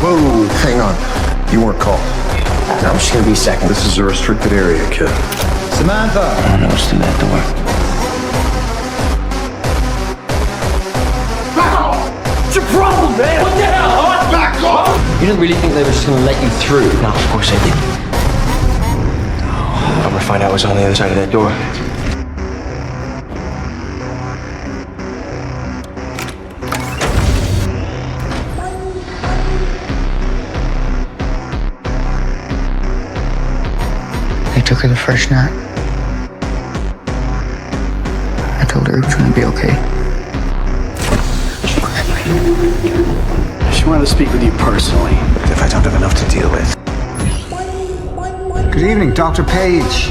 Whoa, hang on. You weren't called. I'm just gonna be second. This is a restricted area, kid. Samantha! I know what's through that door. What's your problem, man? What the hell, huh? Back off! You didn't really think they were just gonna let you through? No, of course I didn't. I'm gonna find out what's on the other side of that door. They took her the first night. I told her it was gonna be okay. She wanted to speak with you personally. If I don't have enough to deal with. Good evening, Dr. Page.